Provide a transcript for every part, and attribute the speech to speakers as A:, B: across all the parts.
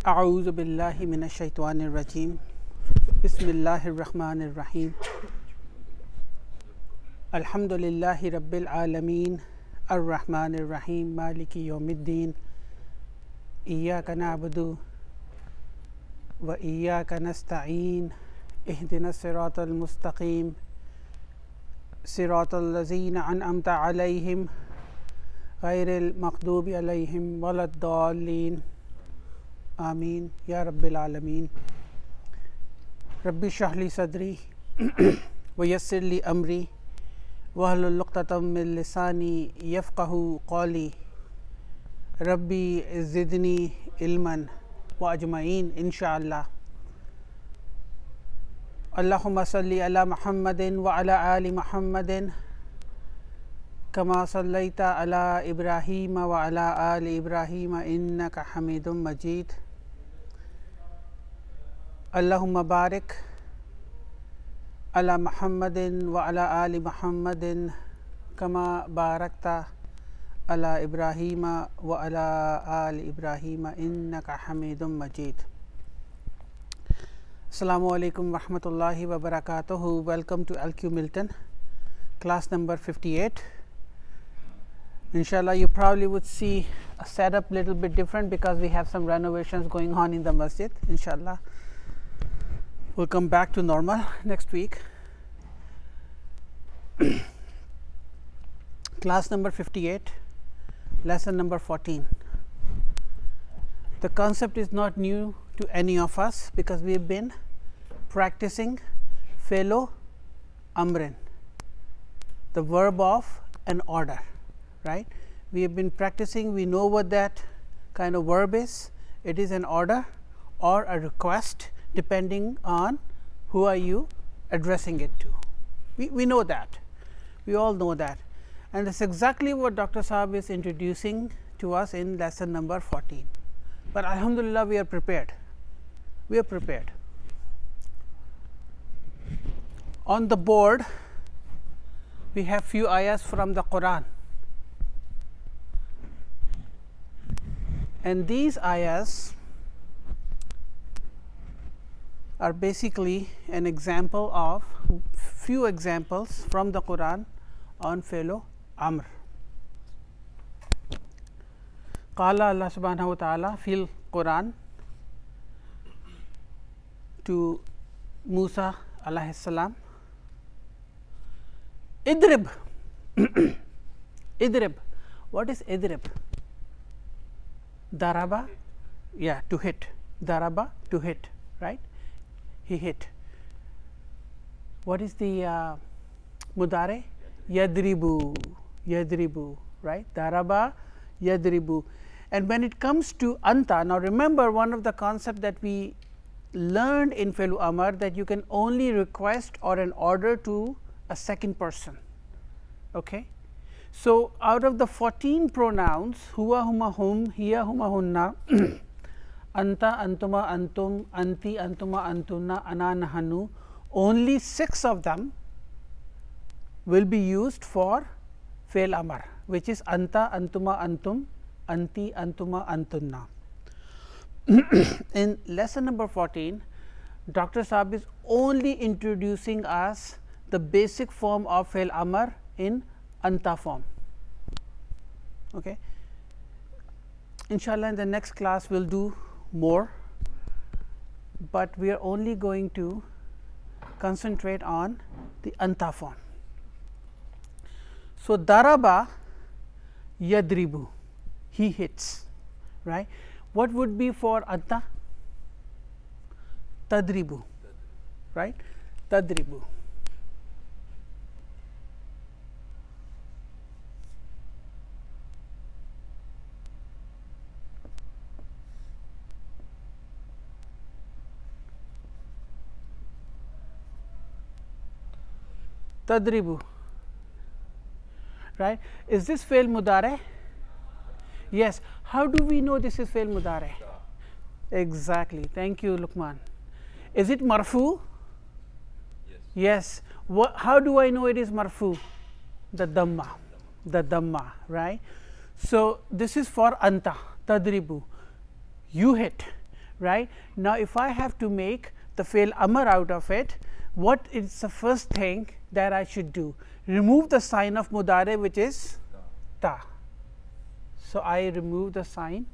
A: أعوذ بالله من الشيطان الرجيم بسم الله الرحمن الرحيم الحمد لله رب العالمين الرحمن الرحيم مالك يوم الدين إياك نعبد وإياك نستعين اهدنا الصراط المستقيم صراط الذين أنعمت عليهم غير المغضوب عليهم ولا الضالين آمين يا رب العالمين ربي اشرح لي صدري ويسر لي أمري واحلل عقدة من لساني يفقهوا قولي ربي زدني علما وأجمعين إن شاء الله اللهم صل على محمد وعلى آل محمد كما صليت على إبراهيم وعلى آل إبراهيم إنك حميد مجيد اللهم بارك على محمد وعلى آل محمد كما باركت على إبراهيم وعلى آل إبراهيم إنك حميد مجيد. Assalamu alaikum wa rahmatullahi wa barakatuhu. Welcome to LQ Milton, class number 58. Inshallah, you probably would see a setup little bit different because we have some renovations going on in the masjid. Inshallah, we'll come back to normal next week. Class number 58, lesson number 14. The concept is not new to any of us because we have been practicing felo amrin, the verb of an order, right? We have been practicing, we know what that kind of verb is. It is an order or a request depending on who are you addressing it to. We know that, we all know that, and that's exactly what Dr. Saab is introducing to us in lesson number 14. But alhamdulillah, we are prepared. We are prepared. On the board, we have few ayahs from the Quran, and these ayahs are basically an example of few examples from the Quran on felo amr. Qala Allah subhanahu wa ta'ala fil Quran to Musa alayhi salam, idrib. Idrib, what is idrib? Daraba, yeah, to hit. Daraba, to hit, right? He hit. What is the mudare? Yadribu, yadribu, right? Daraba, yadribu. And when it comes to anta, now remember one of the concepts that we learned in felu amar, that you can only request or an order to a second person. Okay. So, out of the 14 pronouns, huwa, huma, hum, hiya, huma, hunna, anta, antuma, antum, anti, antuma, antunna, ana, nahanu, only 6 of them will be used for fail amar, which is anta, antuma, antum, anti, antuma, antunna. In lesson number 14, Dr. Saab is only introducing us the basic form of fail amar in anta form. Okay. Inshallah, in the next class we will do more, but we are only going to concentrate on the anta form. So, daraba yadribu, he hits, right? What would be for anta? Tadribu, right? Tadribu. Tadribu, right? Is this fail mudare? Yes. How do we know this is fail mudare? Exactly. Thank you, Luqman. Is it marfu? Yes. How do I know it is marfu? The dhamma, right? So, this is for anta, tadribu, you hit, right? Now, if I have to make the fail amar out of it, what is the first thing that I should do? Remove the sign of mudare, which is ta. So, I remove the sign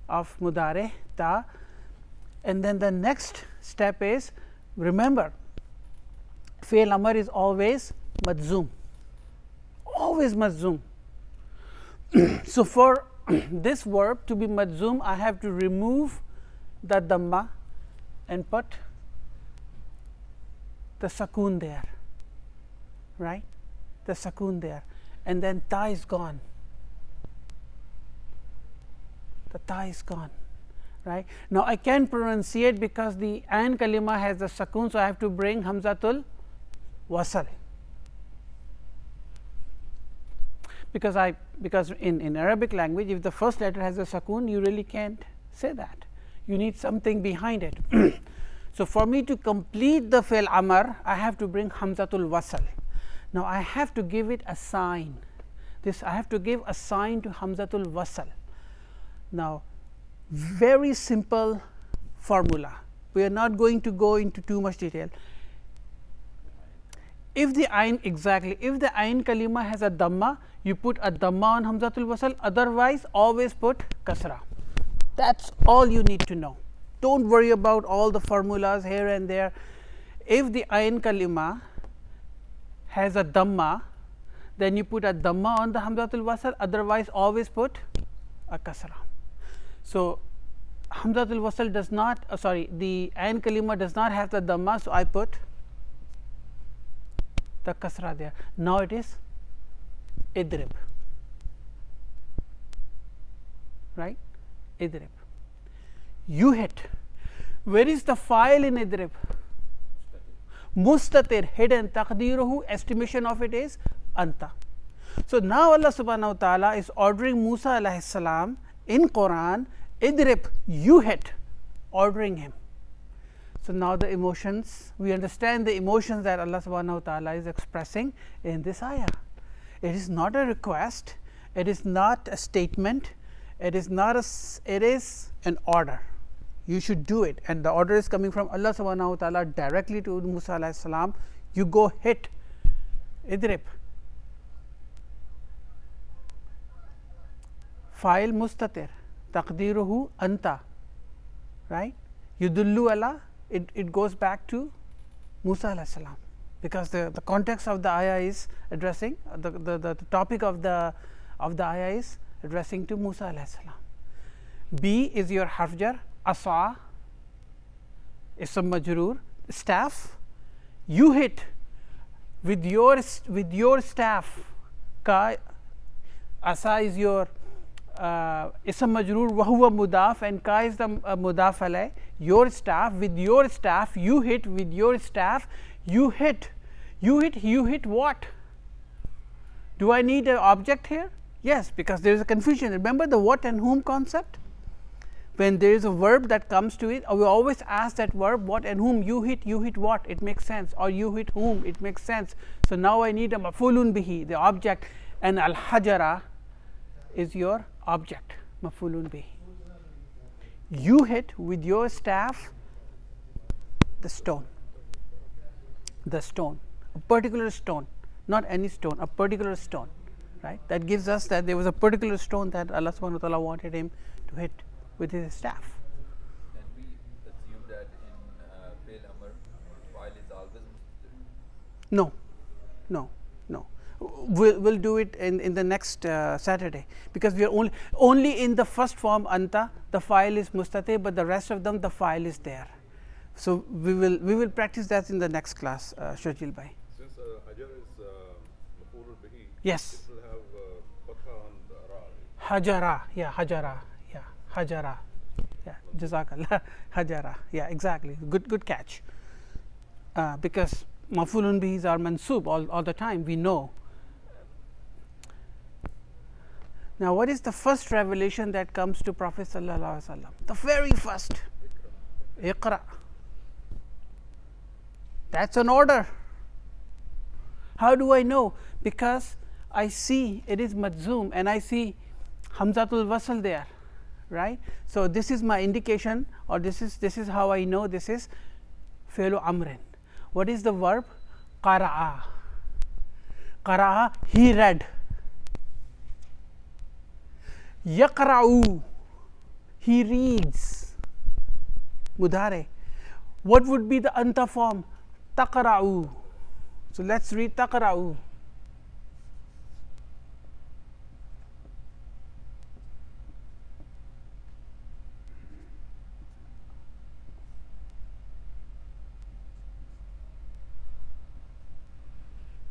A: of mudare ta, and then the next step is, remember, fail amar is always majzoom, always majzoom. So, for this verb to be majzoom, I have to remove the dhamma and put the sakoon there, right? The sakoon there, and then ta is gone. The ta is gone, right? Now, I can pronunciate because the ain kalima has the sakoon, so I have to bring hamzatul wasal. Because in Arabic language, if the first letter has a sakoon, you really can't say that. You need something behind it. So, for me to complete the fail amar, I have to bring hamzatul wasal. Now, I have to give it a sign. I have to give a sign to hamzatul wasal. Now, very simple formula. We are not going to go into too much detail. If the ain if the ain kalima has a dhamma, you put a dhamma on hamzatul wasal, otherwise always put kasra. That is all you need to know. Do not worry about all the formulas here and there. If the ain kalima has a dhamma, then you put a dhamma on the hamzatul wasal, otherwise always put a kasra. So, hamzatul wasal does not the ain kalima does not have the dhamma, so I put the kasra there. Now, it is idrib, right? Idrib. You hit. Where is the file in idrib? Mustatir, hidden. Taqdiruhu, estimation of it is anta. So, now Allah subhanahu wa ta'ala is ordering Musa alayhi salam in Quran, idrib, you hit, ordering him. So, now the emotions, we understand the emotions that Allah subhanahu wa ta'ala is expressing in this ayah. It is not a request, it is not a statement, it is not it is an order. You should do it, and the order is coming from Allah subhanahu wa ta'ala directly to Musa alayhi salam. You go hit, idrib. Fa'il mustatir, taqdiruhu anta, right? Yudullu ala, it goes back to Musa alayhi salam, because the context of the ayah is addressing the topic of the ayah is addressing to Musa alayhi salam. B is your harf jar, asa, ism majroor, staff. You hit with your staff. Ka, asa is your ism majroor, wa huwa mudaf, and ka is the mudaf alay. Your staff, with your staff, you hit with your staff. You hit what? Do I need an object here? Yes, because there is a confusion. Remember the what and whom concept? When there is a verb that comes to it, we always ask that verb what and whom. You hit what? It makes sense. Or you hit whom? It makes sense. So, now I need a maf'ulun bihi, the object, and al hajara is your object, maf'ulun bihi. You hit with your staff the stone, a particular stone, not any stone, a particular stone, right? That gives us that there was a particular stone that Allah subhanahu wa ta'ala wanted him to hit with his staff.
B: Can we assume that in fail amar, file is always
A: No. We'll do it in the next Saturday, because we are only in the first form anta, the file is mustatir, but the rest of them the file is there. So, we will practice that in the next class, Shajil bhai.
C: Since hajar is maf'ulun bihi,
A: Yes.
C: it will have fatha on the ra.
A: Hajara, yeah, hajara, yeah, jazakallah, hajara, yeah, exactly, good catch. Because maf'ulun bihis are mansub all the time, we know. Now, what is the first revelation that comes to Prophet sallallahu alaihi wasallam? The very first, Iqra. That's an order. How do I know? Because I see it is majzoom and I see hamzatul wasl there, right. So, this is my indication, or this is how I know this is fi'lu amrin. What is the verb? Qara'a. Qara'a, he read. Yaqra'u, he reads. Mudare. What would be the anta form? Taqra'u. So, let us read taqra'u.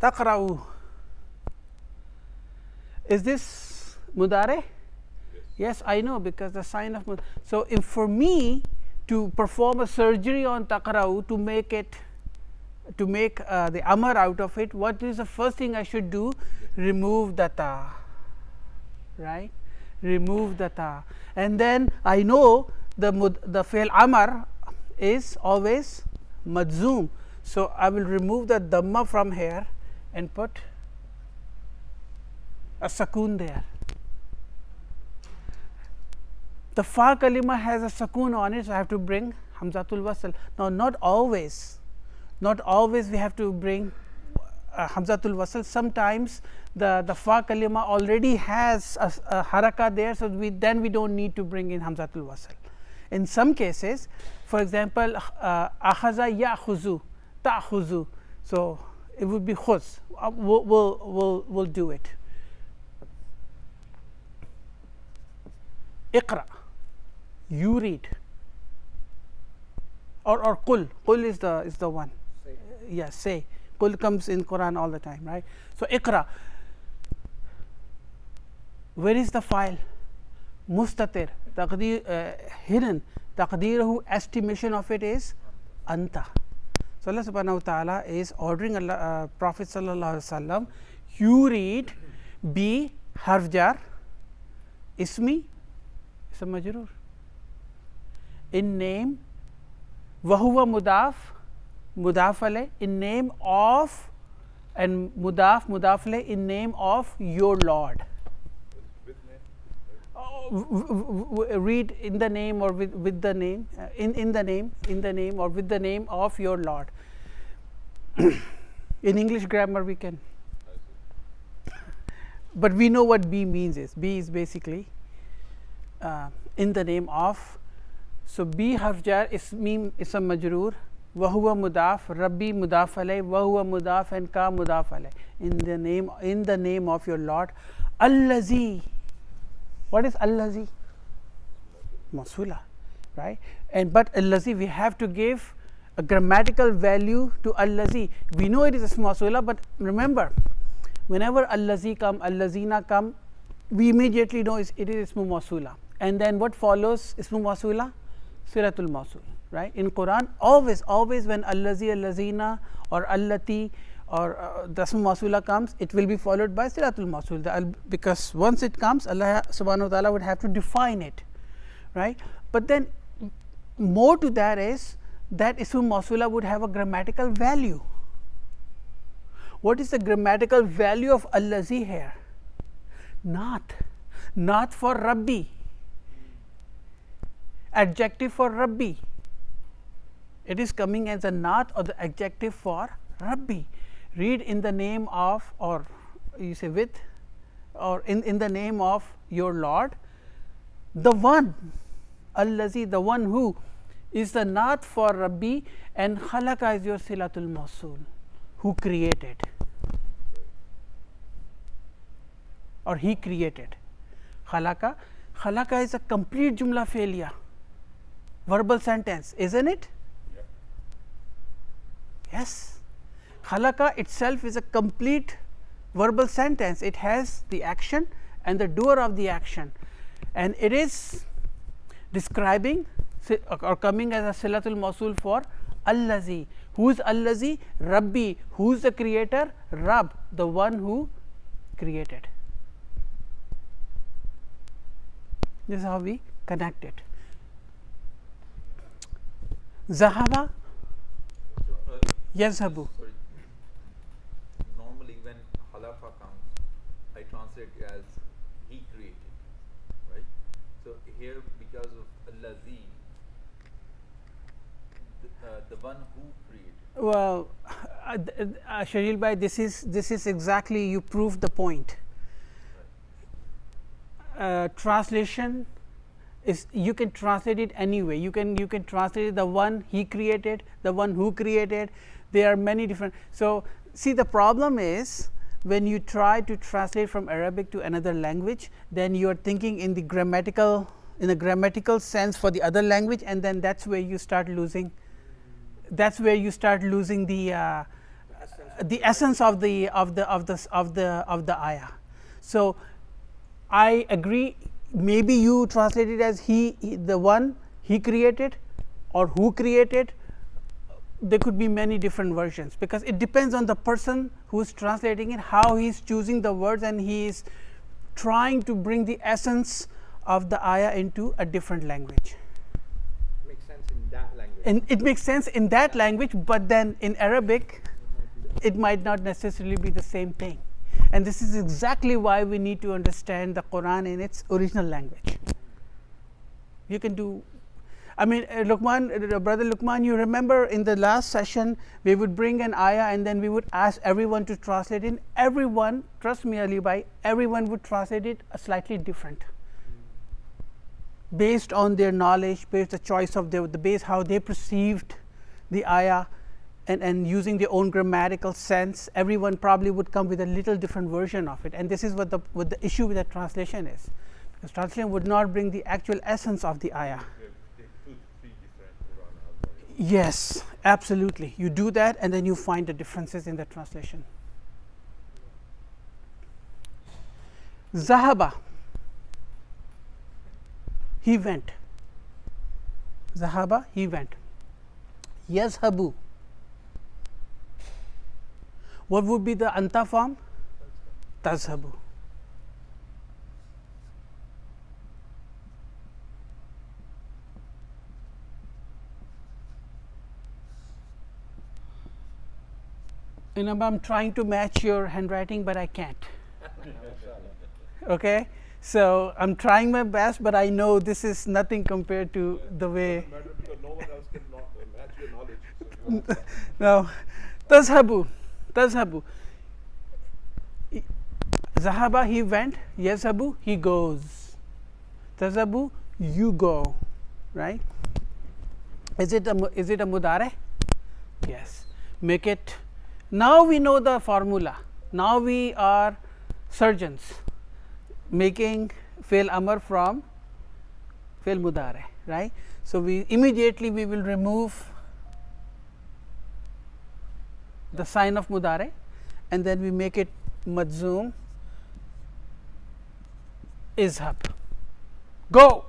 A: Taqra'u. Is this mudare? Yes, I know, because the sign of mudare. So, if for me to perform a surgery on taqra'u, to make it, to make the amar out of it, what is the first thing I should do? Remove the ta, right? Remove the ta, and then I know the fi'l amar is always madzum. So, I will remove the dhamma from here and put a sakoon there. The fa kalima has a sakoon on it, so I have to bring hamzatul wasl. Now, not always we have to bring hamzatul wasl. Sometimes the fa kalima already has a haraka there, so then we don't need to bring in hamzatul wasl. In some cases, for example, akhaza ya'khuzu, ta'khuzu, so it would be khuz. We'll do it. Iqra, you read, or qul is the one. Say. Yes, say. Qul comes in Quran all the time, right? So, iqra, where is the file? Mustatir, taqdeer, hidden, taqdeerahu, estimation of it is anta. So, Allah subhanahu wa ta'ala is ordering Prophet sallallahu alaihi wasallam, you read, be harf jar, ismi, ism majroor, in name, wahuwa mudaf, mudaf alayh, in name of, and mudaf alayh, in name of your Lord. Read in the name or with the name, in the name or with the name of your Lord. In English grammar we can, but we know what be means is. Be is basically in the name of. So, be harf jar, ism majroor, wa huwa mudaf, rabbi mudaf alayh, wa huwa mudaf, and ka mudaf alayh, in the name of your Lord. Allazi, what is allazi? Mawsula, right? And but allazi, we have to give a grammatical value to allazi. We know it is a mawsula, but remember, whenever allazi come, allazina come, we immediately know it is ismu mawsula. And then what follows ismu mawsula? Silatul mawsul, right? In Quran, always when allazi, allazina, or allati, or the ismu mawsula comes, it will be followed by silatul mawsul, because once it comes, Allah subhanahu wa ta'ala would have to define it, right? But then more to that is that ismu mawsula would have a grammatical value. What is the grammatical value of allazi here? Not for Rabbi, adjective for Rabbi. It is coming as a not, or the adjective for Rabbi. Read in the name of, or you say with, or in the name of your Lord, the one, allazi, the one who is the not for Rabbi, and khalaqa is your silatul mawsul, who created, or he created. Khalaqa is a complete jumla failure, verbal sentence, isn't it? Yep. Yes, khalaqa itself is a complete verbal sentence. It has the action and the doer of the action, and it is describing or coming as a silatul mawsul for allazi. Who is allazi? Rabbi. Who is the creator? Rabb, the one who created. This is how we connect it. Zahaba, yazhabu.
B: Sorry. Normally, when halafa comes, I translate it as he created, right? So here, because of Allazi, the one who created.
A: Well, Sharil bhai, this is exactly, you proved the point. Translation is, you can translate it anyway. You can translate it, the one he created, the one who created. There are many different. So see, the problem is when you try to translate from Arabic to another language, then you are thinking in the grammatical sense for the other language, and then that's where you start losing. That's where you start losing the essence of the ayah. So I agree. Maybe you translate it as he, the one he created, or who created. There could be many different versions, because it depends on the person who is translating it, how he is choosing the words, and he is trying to bring the essence of the ayah into a different language.
D: Makes sense in that language.
A: And it makes sense in that language, but then in Arabic, it might not necessarily be the same thing. And this is exactly why we need to understand the Quran in its original language. You can do, I mean, Luqman, brother Luqman, you remember in the last session, we would bring an ayah and then we would ask everyone to translate it. Everyone, trust me Ali Bhai, everyone would translate it slightly different, based on their knowledge, based the choice of the base, how they perceived the ayah, and using their own grammatical sense. Everyone probably would come with a little different version of it, and this is what the issue with the translation is, because translation would not bring the actual essence of the ayah. Yes, absolutely. You do that, and then you find the differences in the translation. Zahaba, he went. Zahaba, he went. Yazhabu, what would be the anta form? Tazhabu. You know, I'm trying to match your handwriting, but I can't. Okay, so I'm trying my best, but I know this is nothing compared to the way.
C: Because no one else can match your knowledge. So
A: No, tazhabu, tazhabu. Zahaba, he went. Yazhabu, he goes. Tazhabu, you go. Right? Is it a mudare? Yes. Make it. Now we know the formula. Now we are surgeons, making fail amar from fail mudare, right? So we immediately we will remove the sign of mudare, and then we make it majzoom. Izhab, go.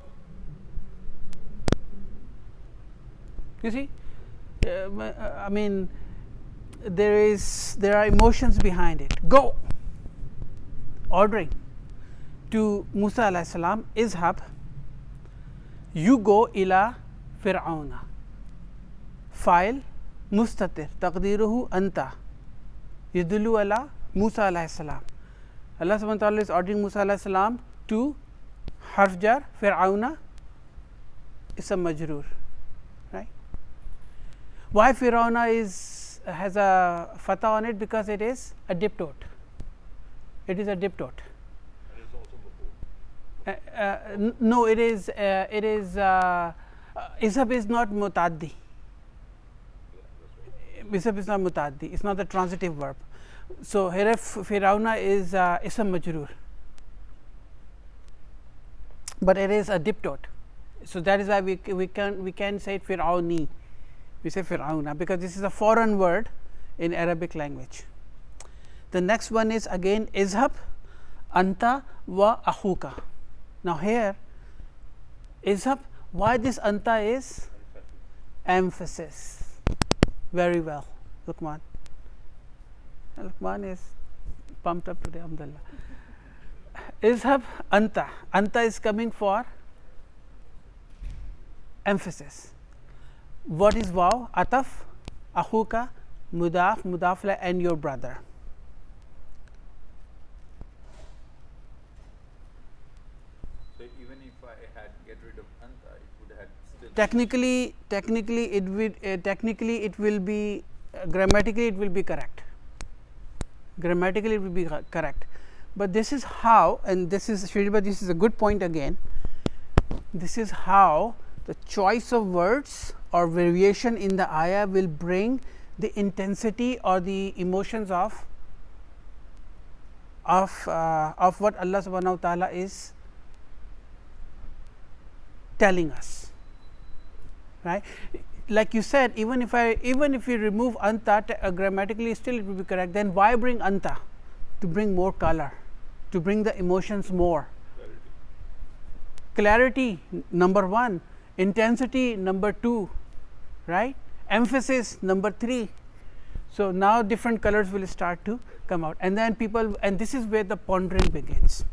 A: You see, I mean, there are emotions behind it. Go, ordering to Musa alayhi salam, izhab, you go ila fir'auna. File mustatir taqdiruhu anta yadullu ala Musa alayhi salam. Allah subhanahu wa ta'ala is ordering Musa alayhi salam to harf jar fir'auna ism majroor, right? Why fir'auna has a fatha on it? Because it is a diptote. It is a diptote.
C: and it's also maf'ul.
A: No, it is izhab is not mutaddi. Izhab is not mutaddi. It's not the transitive verb. So here Firauna is ism majroor, but it is a diptote. So that is why we can say it Firauni. We say Firauna because this is a foreign word in Arabic language. The next one is again izhab anta wa akhuka. Now here izhab, why this anta is emphasis. Very well, Luqman. Luqman is pumped up today, alhamdulillah. Izhab anta. Anta is coming for emphasis. What is waw? Ataf, akhuka, mudaf, mudafla, and your brother.
C: So
B: So even if I had get rid of anta, it would have still
A: technically it will be grammatically it will be correct. Grammatically it will be correct, but this is how, and this is Shriba, this is a good point again. This is how the choice of words or variation in the ayah will bring the intensity or the emotions of what Allah subhanahu wa ta'ala is telling us, right. Like you said, even if we remove anta, grammatically still it will be correct. Then why bring anta? To bring more color, to bring the emotions more. Clarity number 1, intensity number 2, right, emphasis number 3. So, now different colors will start to come out, and then people, and this is where the pondering begins.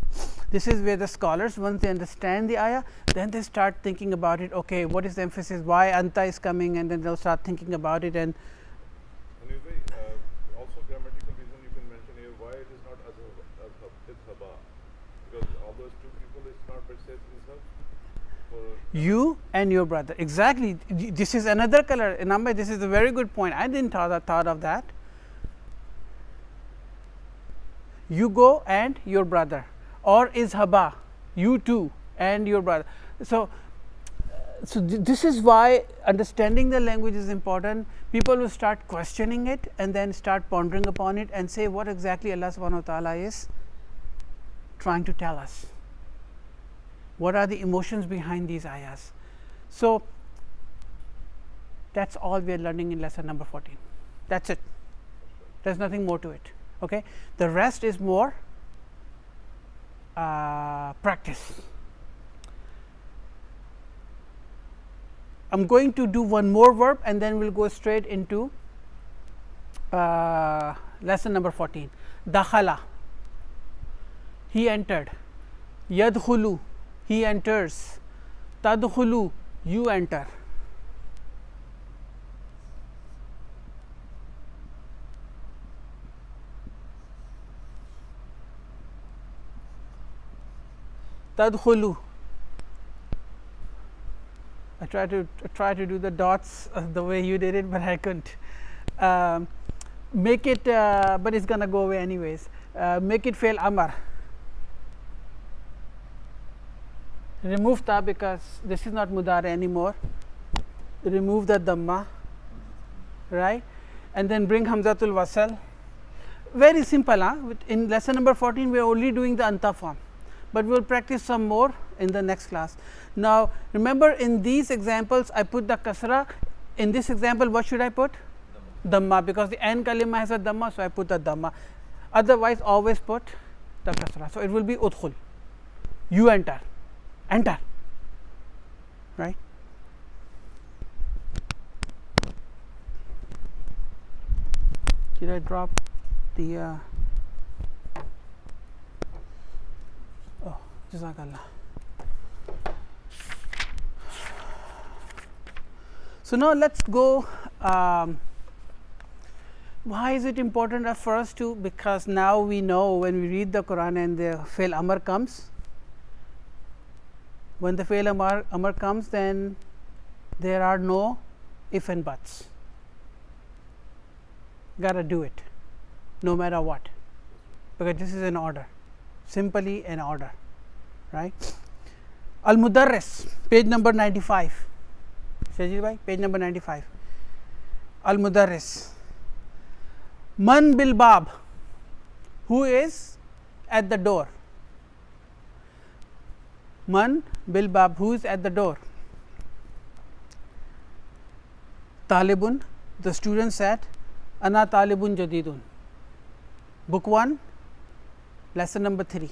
A: This is where the scholars, once they understand the ayah, then they start thinking about it. Okay, what is the emphasis, why anta is coming, and then they will start thinking about it. And
C: Anyway, also grammatical reason you can mention here why it is not izhaba, because all those two people it's not per se izhab.
A: you and your brother, exactly. This is another color. Number, this is a very good point. I didn't thought of that. You go and your brother, or izhaba, you too and your brother. So, this is why understanding the language is important. People will start questioning it and then start pondering upon it and say what exactly Allah subhanahu wa ta'ala is trying to tell us. What are the emotions behind these ayahs? So, that is all we are learning in lesson number 14. That is it. There is nothing more to it. Okay. The rest is more practice. I am going to do one more verb and then we will go straight into lesson number 14. Dakhala, he entered. Yadkhulu, he enters. Tadkhulu, you enter. Tadkhulu. I try to do the dots the way you did it, but I couldn't. Make it, but it's gonna go away anyways. Make it fail amar. Remove ta because this is not mudare anymore. Remove the dhamma, right? And then bring hamzatul wasal. Very simple, huh? In lesson number 14, we are only doing the anta form, but we will practice some more in the next class. Now, remember in these examples, I put the kasra. In this example, what should I put? Dhamma, because the n kalima has a dhamma, so I put the dhamma. Otherwise, always put the kasra. So, it will be udkhul. You enter. Enter. Right? Did I drop the oh, Jazakallah. So, now let us go. Why is it important for us to? Because now we know when we read the Quran and the fail amar comes, when the fail amar comes, then there are no if and buts. Gotta do it no matter what, because this is an order, simply an order, right? Al Mudarris, page number 95. Shajid bhai, page number 95. Al Mudarris. Man bil bab, who is at the door? Man bil bab, who is at the door? Talibun, the student said, Ana talibun jadidun. Book 1, lesson number 3.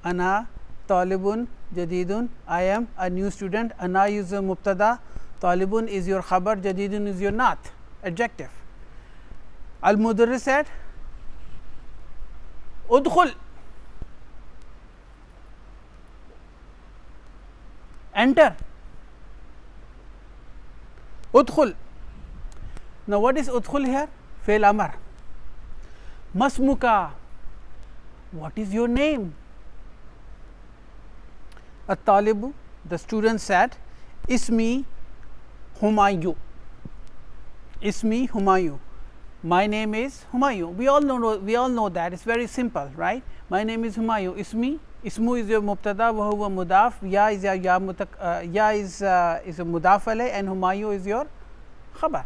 A: Ana talibun jadidun, I am a new student. Ana is your mubtada, talibun is your khabar, jadidun is your naat, adjective. Al Mudarris said, Udkhul, enter. Udkhul. Now, what is udkhul here? Fail amar. Masmuka, what is your name? At-talibu, the student said, Ismi Humayu. Ismi Humayu. My name is Humayu. We all know that. It's very simple, right? My name is Humayu. Ismi, ismu is your mubtada, wa huwa mudaf. Ya is ya is a mudaf alayh, and Humayu is your khabar,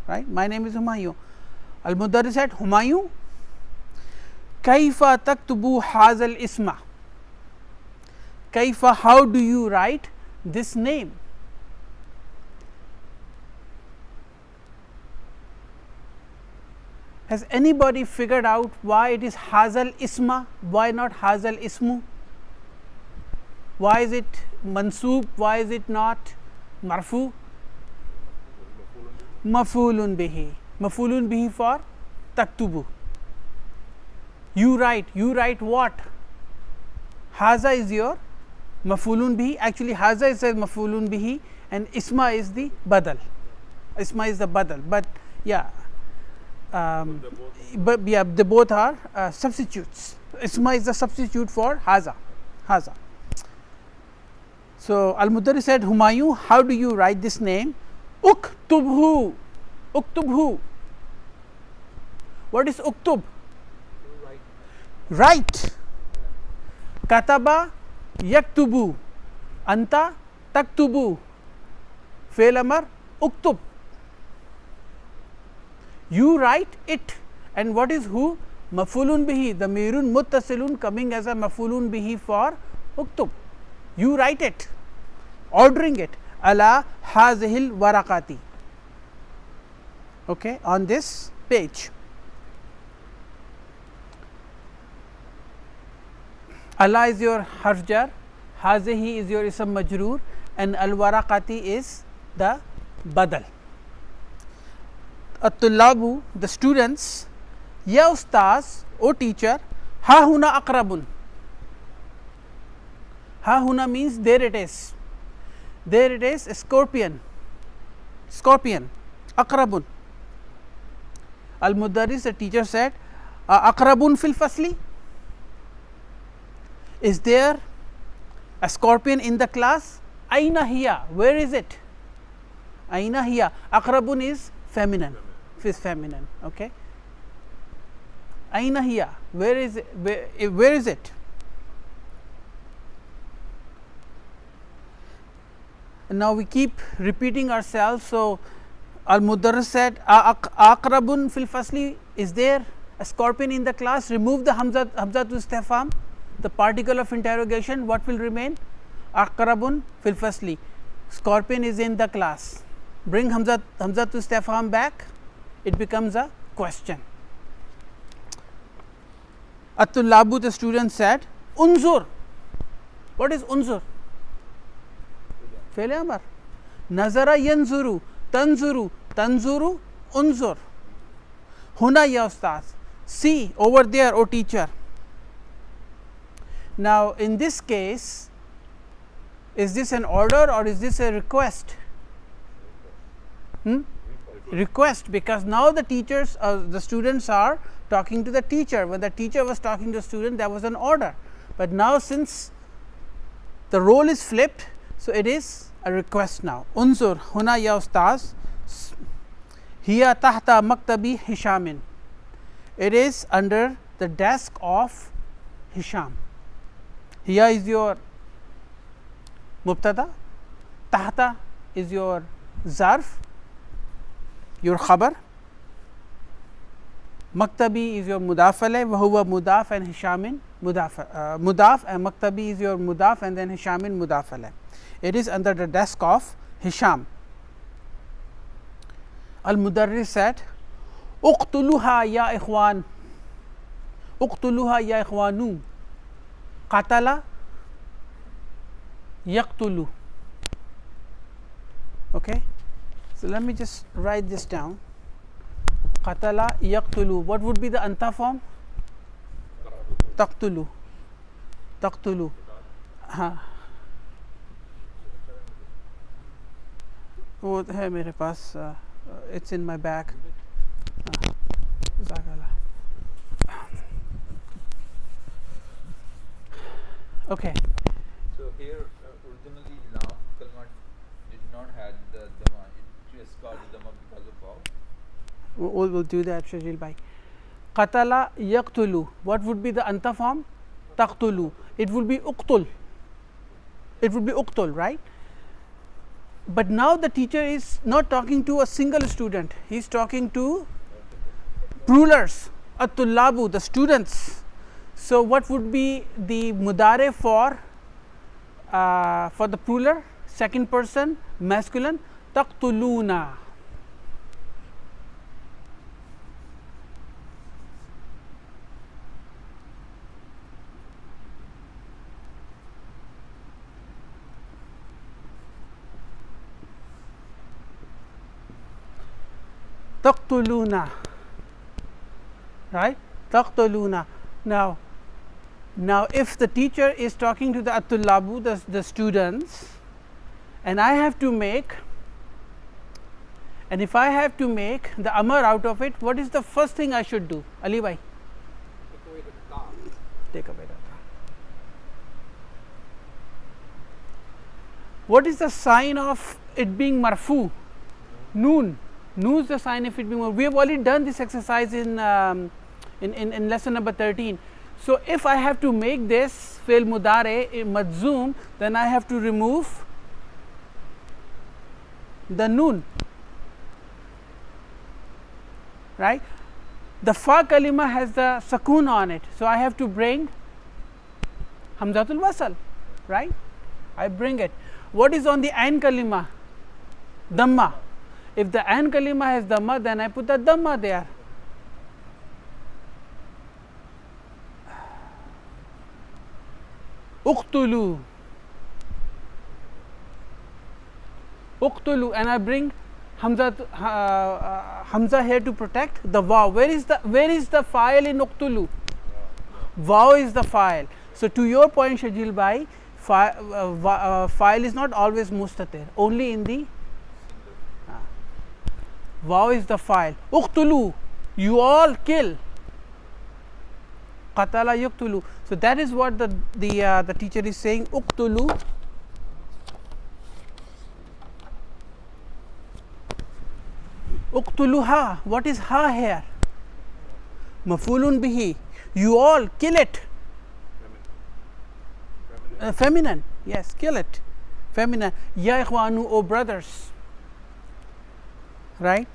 A: right? My name is Humayu. Al-Mudarris said, Humayu, kaifa taktubu hazal isma. Kaifa, how do you write this name? Has anybody figured out why it is hazal isma? Why not hazal ismu? Why is it mansoob? Why is it not marfu? Mafulun bihi. Mafulun bihi for taktubu. You write what? Haza is your mafulun bihi. Actually, haza is a mafulun bihi, and isma is the badal. Isma is the badal, but yeah. But yeah, they both are substitutes. Isma is the substitute for haza. So Al-Mudarris said, Humayu, how do you write this name? Uktubhu. What is uktub? Write. Kataba yaktubu. Anta taktubu. Fail amar uktub. You write it, and what is who? Mafulun bihi, the mirun muttasilun coming as a mafulun bihi for uktub. You write it, ordering it, ala hazihil warakati. Okay, on this page. Ala is your harf jar, hazihi is your ism majroor, and al warakati is the badal. At-tullabu, the students, ya ustaz, o teacher, ha huna aqrabun. Ha huna means there it is. There it is, a scorpion. Aqrabun. Al-Mudarris, the teacher said, aqrabun fil fasli. Is there a scorpion in the class? Aina hiya, where is it? Aina hiya. Aqrabun is feminine. Okay. Aina hiya, where is it? Where is it? And now we keep repeating ourselves. So Al-Mudarris said, aqrabun fil fasli, is there a scorpion in the class? Remove the hamza to istifham, the particle of interrogation. What will remain? Aqrabun fil fasli, scorpion is in the class. Bring hamza to istifham back, it becomes a question. At-tullabu, the student said, unzur. What is unzur? Fail amar. Nazara yanzuru, tanzuru, unzur. Huna ya ustaz, see over there, O teacher. Now in this case, is this an order or is this a request? Request, because now the teachers, the students are talking to the teacher. When the teacher was talking to the student, that was an order. But now since the role is flipped, so it is a request now. Unzur huna ya ustaz, hiya tahta maktabi Hishamin. It is under the desk of Hisham. Hiya is your mubtada, tahta is your zarf, your khabar, maktabi is your mudaf alayh, wa huwa mudaf, and Hishamin mudaf, and maktabi is your mudaf, and then Hishamin mudaf alayh. It is under the desk of Hisham. Al-Mudarris said, uqtuluha ya ikhwan, uqtuluha ya ikhwanu, qatala yaqtulu. Okay. So let me just write this down. Qatala yaqtulu. What would be the anta form? Taqtulu. वो है मेरे पास, it's in my bag. Okay.
B: So here originally lam kalma did not have the dhamma. It just got the dhamma because of vav.
A: We'll do that, Shajil bhai. Qatala yaqtulu. What would be the anta form? Taqtulu. It would be uqtul. It would be uqtul, right? But now the teacher is not talking to a single student. He is talking to plurals, at-tullabu, the students. So what would be the mudare for the plural, second person, masculine? Taqtuluna. Taqtuluna, right? Taqtuluna. Now if the teacher is talking to the at-tullabu, the students, and I have to make, and if I have to make the amar out of it, what is the first thing I should do? Ali bhai,
D: Take away the ta.
A: take away that. What is the sign of it being marfu? Noon. Noon is the sign of it being marfu. We have already done this exercise in lesson number 13. So if I have to make this fail mudare majzoom, then I have to remove the noon, right? The fa kalima has the sakun on it, so I have to bring hamzatul wasal, right? I bring it. What is on the ain kalima? Dhamma. If the ain kalima has dhamma, then I put the dhamma there. Uqtulu. Uqtulu, and I bring hamza here to protect the vav. Where is the file in uqtulu? Vav is the file. So to your point, Shajil bhai, file is not always mustatir, only in the vav is the file. Uqtulu, you all kill. Qatala yuqtulu. So that is what the teacher is saying. Uqtulu. Uqtuluha. What is ha here? Mafulun bihi. You all kill it. Feminine. Yes, kill it. Feminine. Ya ikhwanu, O brothers. Right?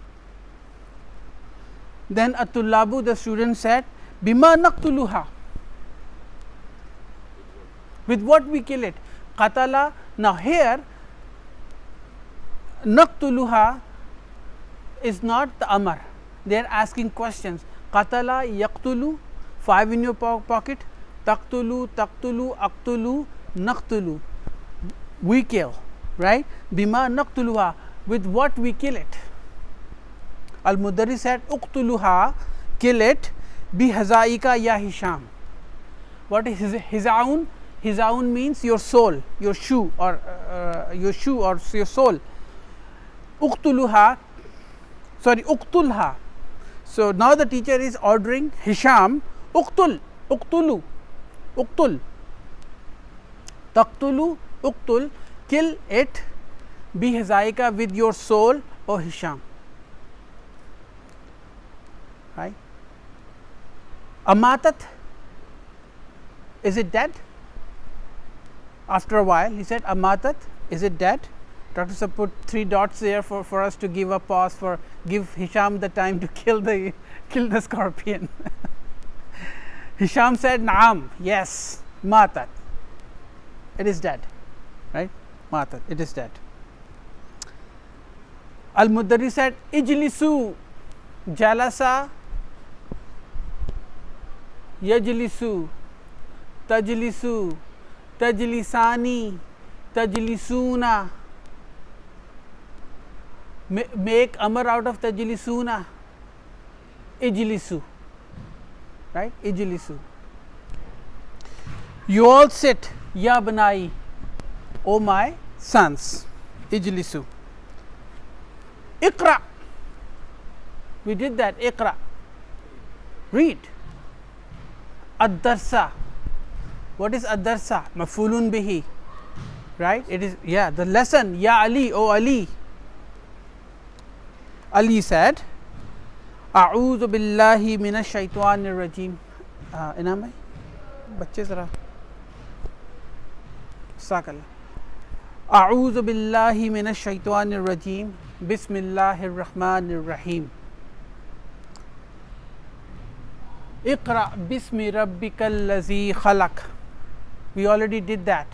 A: Then at-tullabu, the student said, Bima naqtuluha. With what we kill it? Qatala. Now here, naqtuluha is not the amar. They are asking questions. Qatala yaqtulu, 5 in your pocket. Taqtulu, taqtulu, aqtulu, naqtulu. We kill, right? Bima naqtuluha. With what we kill it? Al-Mudarris said, Uqtuluha, kill it. Bi hazaika ya Hisham. What is hizaun? Hizaun means your soul, your shoe, or your soul. Uqtuluha, sorry, uqtulha. So now the teacher is ordering Hisham, uqtul, uqtulu, uqtul, taqtulu, uqtul, kill it. Bi hazaika, with your soul, O Hisham. Right? Amatat, is it dead? After a while, he said, Amatat, is it dead? Dr. Sab put 3 dots there for us to give a pause, give Hisham the time to kill the scorpion. Hisham said, Naam, yes, Matat. It is dead, right? Matat, it is dead. Al-Mudarris said, Ijlisu, Jalasa, Yajlisu, Tajlisu, Tajlisani, Tajlisuna. Make amar out of Tajlisuna. Ijlisu, right? Ijlisu. You all sit, Ya Banai, O my sons. Ijlisu. Iqra. We did that. Iqra. Read. Ad-darsa. What is ad-darsa? Mafulun bihi. right? It is, yeah, the lesson, Ya Ali, O Ali. Ali said, A'udhu billahi minash shaitanir rajim. Inam bhai, bacche zara. Sakal. A'udhu billahi minash shaitanir rajim. Bismillahir rahmanir rahim. Iqra bismi rabbikal lazi khalaq. We already did that,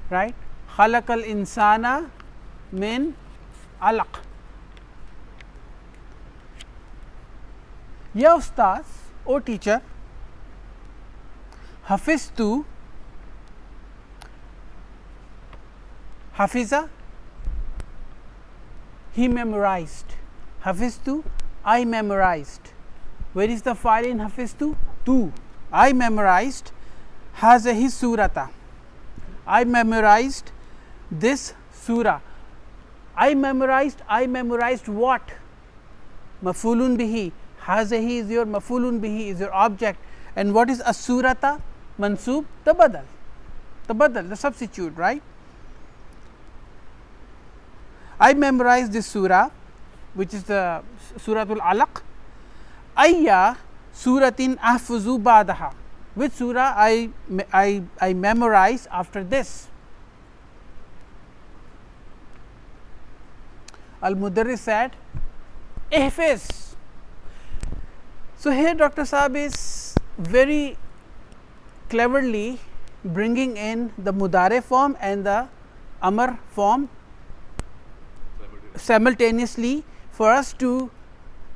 A: right? Khalaqal insana min alaq. Ya ustaz, O teacher, hafiztu, hafiza, he memorized. Hafiztu, I memorized. Where is the file in hafiztu? Tu. I memorized hazihi surata. I memorized this surah. I memorized what? Mafulun bihi. Hazihi is your mafulun bihi, is your object. And what is as-surata? Mansub, the badal, the substitute, right? I memorized this surah, which is the Suratul Alaq. Ayya suratin ahfuzu ba'daha. Which surah I memorize after this? Al-Mudarris said, ihfiz. So, here Dr. Saab is very cleverly bringing in the Mudare form and the Amar form simultaneously for us to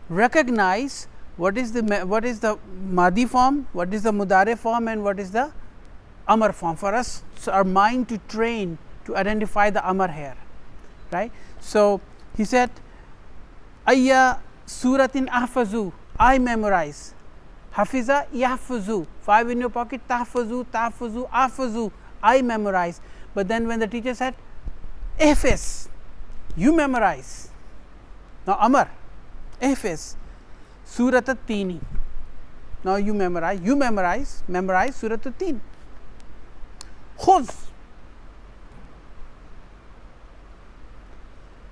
A: recognize what is the Madi form, what is the Mudare form, and what is the Amar form, for us, so our mind to train to identify the Amar here, right. So, he said, Ayya suratin ahfazu, I memorize. Hafiza yahfuzu, 5 in your pocket, tahfuzu, tahfuzu, ahfuzu, I memorize. But then when the teacher said, ihfiz, you memorize. Now, Amar, ihfiz, Surat at-Tini. Now, you memorize Surat at-Tin. Khuz.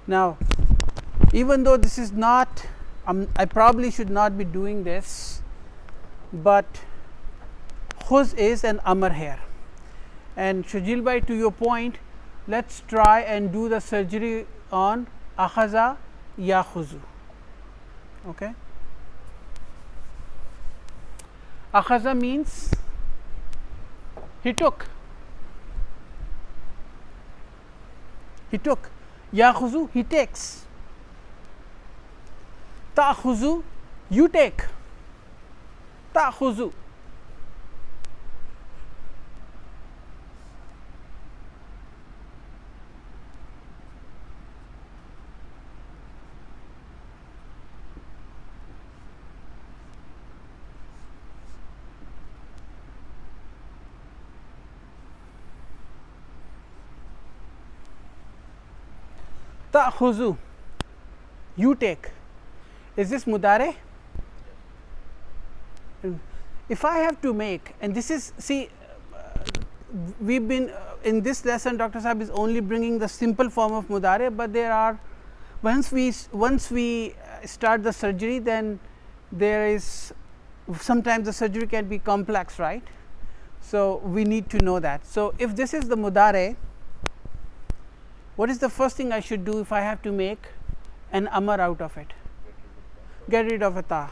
A: Now, even though this is not, I probably should not be doing this, but khuz is an Amar here. And Shajil bhai, to your point, let us try and do the surgery on akhaza yakhuzu. Okay. Akhaza means he took. Yakhuzu, he takes. Ta'khuzu, you take. Ta'khuzu. Ta'khuzu, you take. Is this Mudare? If I have to make, and this is, see, we've been in this lesson, Dr. Saab is only bringing the simple form of Mudare, but there are, once we start the surgery, then there is, sometimes the surgery can be complex, right. So, we need to know that. So, if this is the Mudare, what is the first thing I should do if I have to make an Amar out of it? Get rid of a Ta.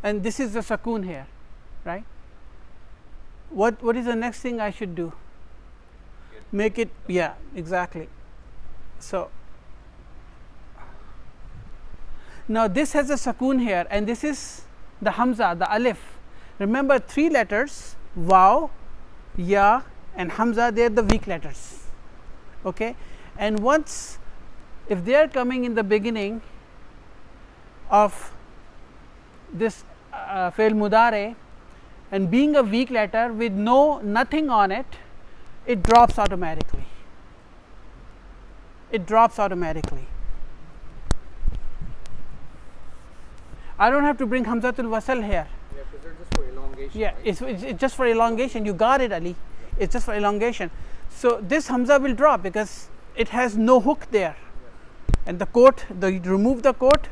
A: And this is the Sakoon here, right. What is the next thing I should do? Make it, yeah, exactly. So, now this has a Sakoon here, and this is the Hamza, the Alif. Remember, 3 letters, Waw, Ya and Hamza, they are the weak letters, okay. And once, if they are coming in the beginning of this Fail Mudare and being a weak letter with nothing on it, it drops automatically. I don't have to bring Hamzatul Wasal here.
D: Yeah, because they're just for elongation. elongation.
A: Yeah,
D: right?
A: it's just for elongation. You got it, Ali. It's just for elongation. So this hamza will drop because it has no hook there, and the quote. You remove the quote,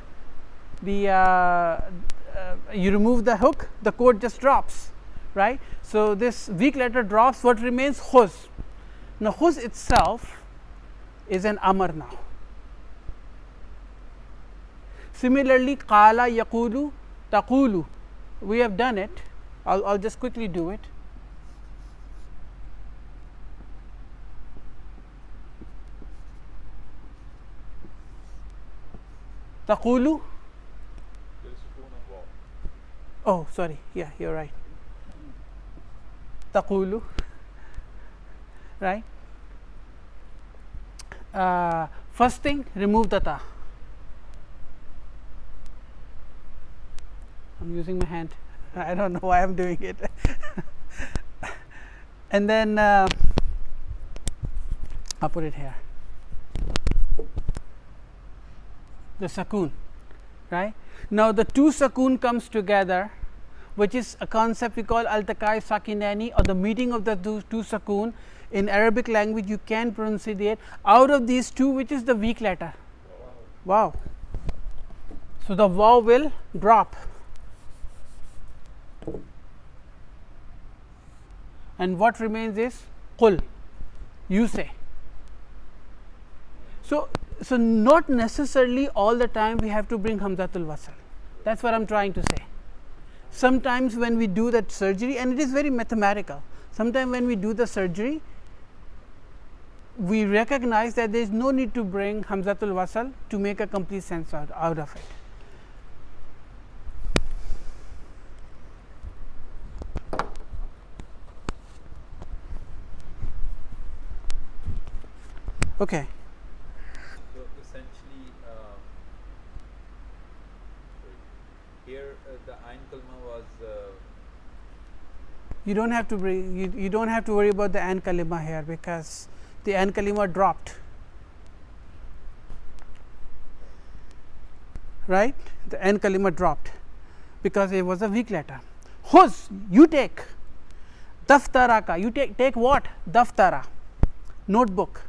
A: you remove the hook, the quote just drops, right? So this weak letter drops. What remains? Khuz. Now khuz itself is an amar now. Similarly, qala yaqulu taqulu. We have done it. I'll just quickly do it. Taqulu.
C: There is sukoon on wall.
A: Oh, sorry. Yeah, you're right. Taqulu. Right. First thing, remove the ta. I'm using my hand. I don't know why I'm doing it. And then I'll put it here. The sakoon, right? Now the two sakoon comes together, which is a concept we call al-takai sakinani, or the meeting of the two sakoon. In Arabic language, you can pronunciate out of these two, which is the weak letter. Wow. So the waw will drop, and what remains is qul. You say. So not necessarily all the time we have to bring hamzatul wasl. That's what I'm trying to say. Sometimes when we do that surgery, and it is very mathematical, sometimes when we do the surgery, we recognize that there is no need to bring hamzatul wasl to make a complete sense out of it. Okay.
B: So essentially, here the Ain Kalma was.
A: You don't have to bring, you don't have to worry about the an kalima here, because the an kalima dropped, right? The an kalima dropped because it was a weak letter. Khuz, you take. Daftara ka, you take what? Daftara, notebook.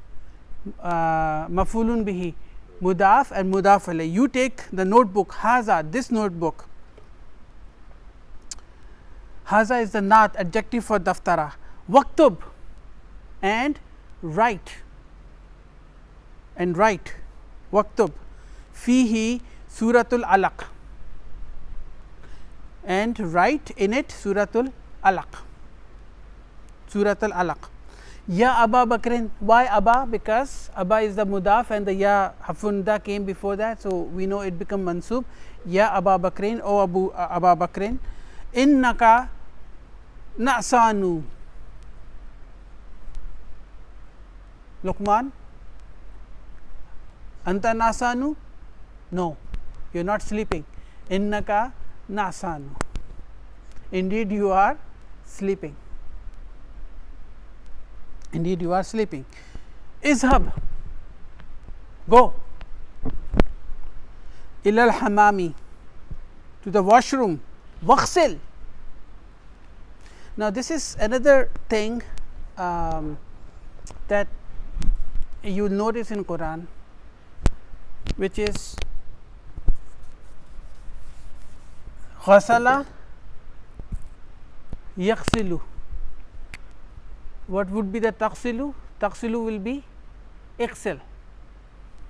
A: Mafulun bihi, mudaf and mudaf alayh. You take the notebook. Haza, this notebook. Haza is the naat, adjective for daftara. Waktub, and write. And write. Waktub. Fihi suratul alaq. And write in it suratul alaq. Suratul alaq. Ya Aba Bakrin. Why Aba? Because Aba is the mudaf and the ya hafunda came before that, so we know it become mansub. Ya Aba Bakrin, O Aba Bakrin. Innaka na'sanu. Luqman, anta na'sanu? No, you are not sleeping. Innaka na'sanu. Indeed you are sleeping. Indeed you are sleeping. Izhab, go. Ilal hamami, to the washroom. Waghsil. Now this is another thing that you will notice in Quran, which is ghasala yaghsilu. What would be the taghsilu? Taghsilu will be excel,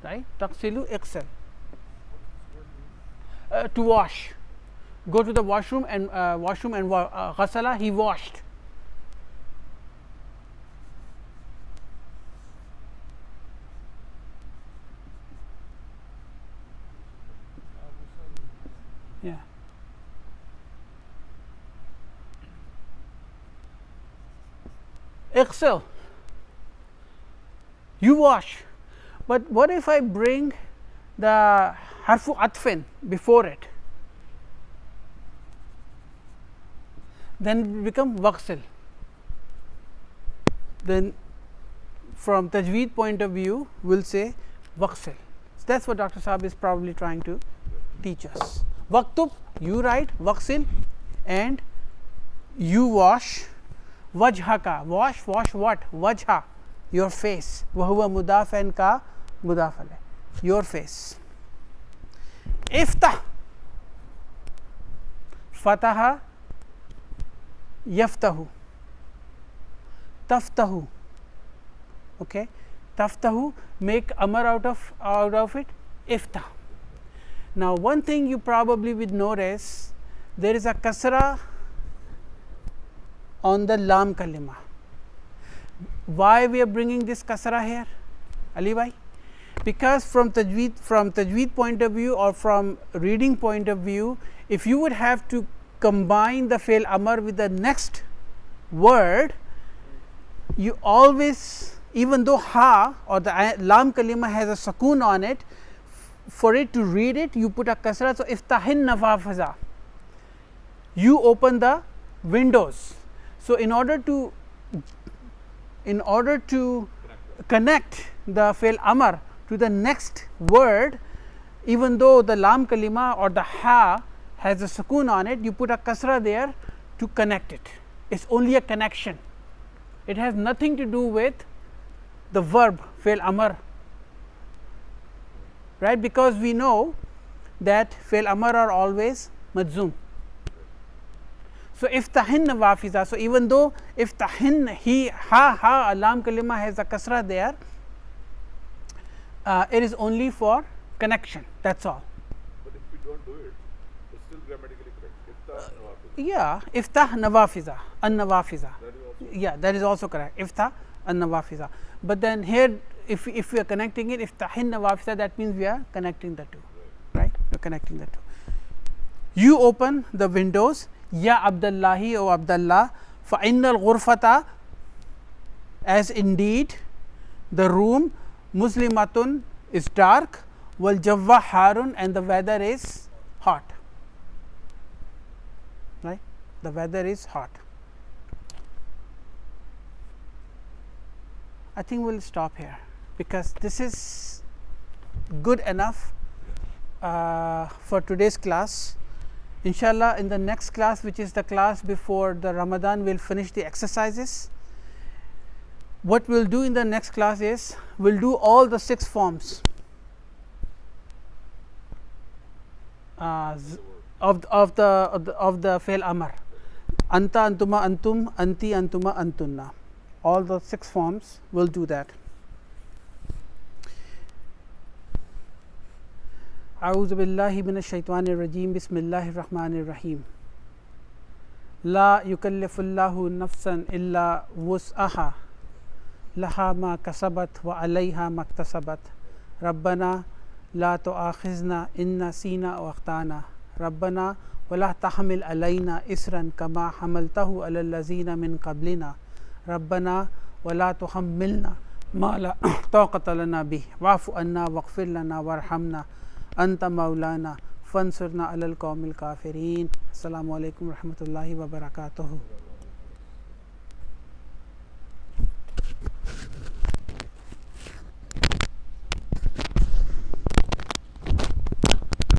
A: right? Taghsilu excel. To wash. Go to the washroom and ghasala, he washed. Yeah. Excel, you wash. But what if I bring the harfu atfin before it? Then it become waghsil. Then from tajweed point of view, we will say waghsil. So that is what Dr. Saab is probably trying to teach us. Waktub, you write, waghsil, and you wash wajhaka, wash what? Wajha, your face. Wahuwa mudaf and ka mudaf alayh, your face. Iftah, fataha yaftahu, taftahu. Okay, taftahu, make amar out of it, iftah. Now one thing you probably would notice, there is a kasra on the lam kalima. Why we are bringing this kasra here, Ali bhai? Because from tajweed point of view or from reading point of view, if you would have to combine the fail amar with the next word, you always, even though ha or the lam kalima has a sukoon on it, for it to read it you put a kasra. So iftahin nawafiza, you open the windows. So in order to connect the fail amar to the next word, even though the lam kalima or the ha has a sukoon on it, you put a kasra there to connect it. It's only a connection, it has nothing to do with the verb fail amar, right? Because we know that fail amar are always majzoom. So iftahin nawafiza, so even though iftahin, he, ha lam kalima has a kasra there, it is only for connection, that's all.
C: But if we don't do it, it's still grammatically correct. Iftah nawafiza.
A: Yeah, iftah nawafiza, an nawafiza.
C: That is also
A: Yeah, that is also correct. Iftah an nawafiza. But then here, if we are connecting it, iftahin nawafiza, that means we are connecting the two, right? We are connecting the two. You open the windows, ya Abdullahi, O Abdullah, fa innal ghurfata, as indeed the room, muslimatun, is dark, wal jawwa harun, and the weather is hot, right? The weather is hot. I think we will stop here, because this is good enough for today's class. Inshallah, in the next class, which is the class before the Ramadan, we will finish the exercises. What we will do in the next class is, we will do all the 6 forms of the fail amar. Anta, antuma, antum, anti, antuma, antunna. All the 6 forms will do that. A'udhu billahi minash shaitanir rajim. Bismillahir rahmanir rahim. La yukallifullahu nafsan illa wus'aha, laha ma kasabat wa alayha maktasabat. Rabbana la tu'akhizna in nasina wa akhtana. Rabbana wa la tahmil alayna isran kama hamaltahu ala allazina min qablina. Rabbana wa la tuhammilna ma la taqata lana bih, wa'fu anna waghfir lana warhamna anta maulana fansurna alal qawmil kafirin. Assalamu alaikum warahmatullahi wabarakatuh.